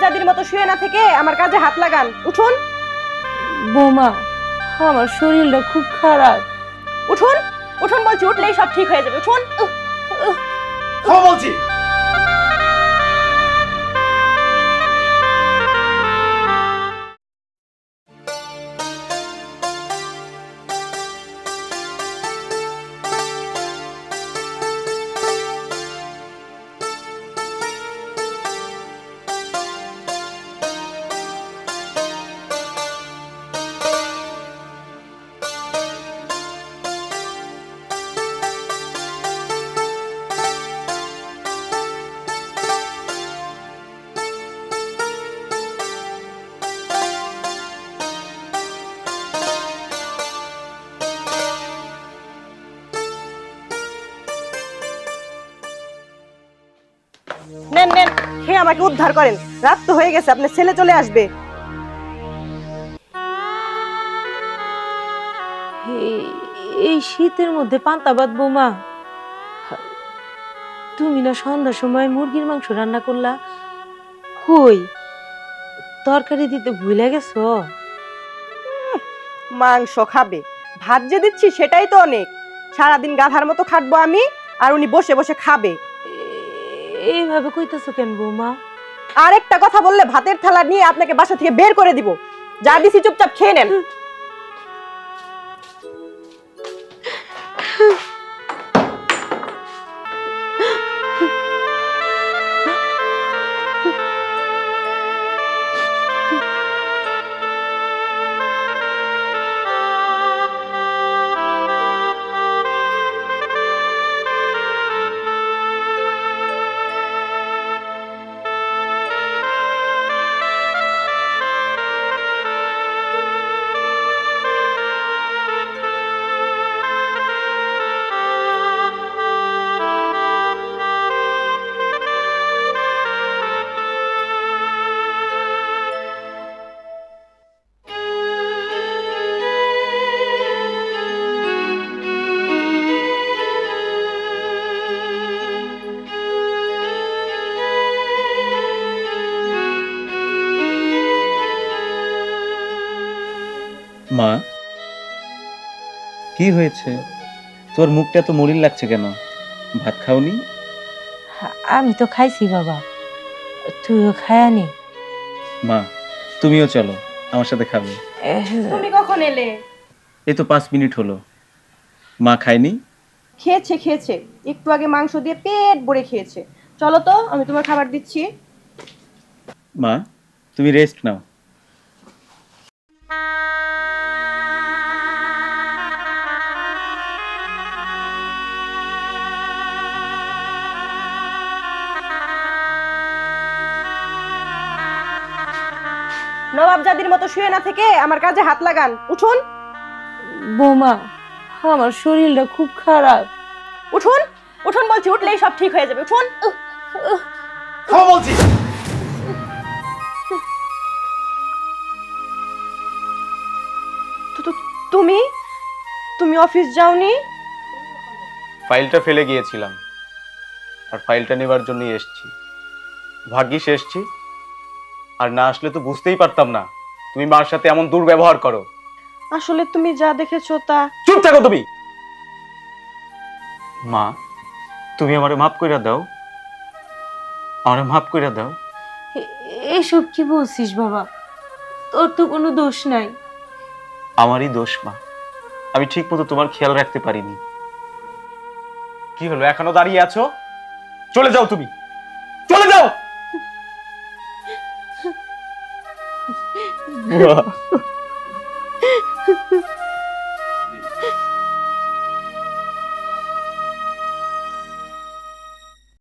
জাদির মতো শুয়ে না থেকে আমার কাজে হাত লাগান। উঠুন। বৌমা, আমার শরীরটা খুব খারাপ। উঠুন উঠুন বলছি, উঠলেই সব ঠিক হয়ে যাবে। উঠুন। বলছি নেন নেন, খেয়ে আমাকে উদ্ধার করেন। রাত তো হয়ে গেছে, আপনার ছেলে চলে আসবে। এই শীতের মধ্যে পান্তা ভাত বৌমা? তুমি না সন্ধ্যার সময় মুরগির মাংস রান্না করলা, কই তরকারি দিতে ভুলে গেছো? মাংস খাবে? ভাত যে দিচ্ছি সেটাই তো অনেক। সারাদিন গাধার মতো খাটবো আমি, আর উনি বসে বসে খাবে। এইভাবে কইতাছো কেন বৌমা? আর একটা কথা বললে ভাতের থালা নিয়ে আপনাকে বাসা থেকে বের করে দিব। যা দিছি চুপচাপ খেয়ে নেন। মা, কি হয়েছে? তোর মুখটা তো মলিন লাগছে কেন? ভাত খাওনি? আমি তো খাইছি বাবা, তুইও খায়া নি। মা, তুমিও চলো, আমার সাথে খাবে। তুমি কখন এলে? এই তো 5 মিনিট হলো। মা খায়নি? খেয়েছে খেয়েছে, একটু আগে মাংস দিয়ে পেট ভরে খেয়েছে। চলো তো, আমি তোমার খাবার দিচ্ছি। মা, তুমি রেস্ট নাও। নবাবজাদির মতো শুয়ে না থেকে আমার কাজে হাত লাগান। উঠুন। বৌমা, আমার শরীরটা খুব খারাপ। উঠুন উঠুন বলছি, উঠলেই সব ঠিক হয়ে যাবে। উঠুন। বলছি তুমি তুমি অফিস যাওনি? ফাইলটা ফেলে গিয়েছিলাম, আর ফাইলটা নেবার জন্যই এসেছি। ভাগ্যিস এসেছি, আর না আসলে তো বুঝতেই পারতাম না তুমি মার সাথে এমন দুর্ব্যবহার করো। আসলে তুমি যা দেখেছো তা। চুপ থাকো তুমি। মা, তুমি আমারে মাফ কইরা দাও, আমারে মাফ কইরা দাও। এসব কি বলছিস বাবা? তোর তো কোনো দোষ নাই। আমারই দোষ মা, আমি ঠিক মতো তোমার খেয়াল রাখতে পারিনি। কি হলো, এখনো দাঁড়িয়ে আছো? চলে যাও, তুমি চলে যাও।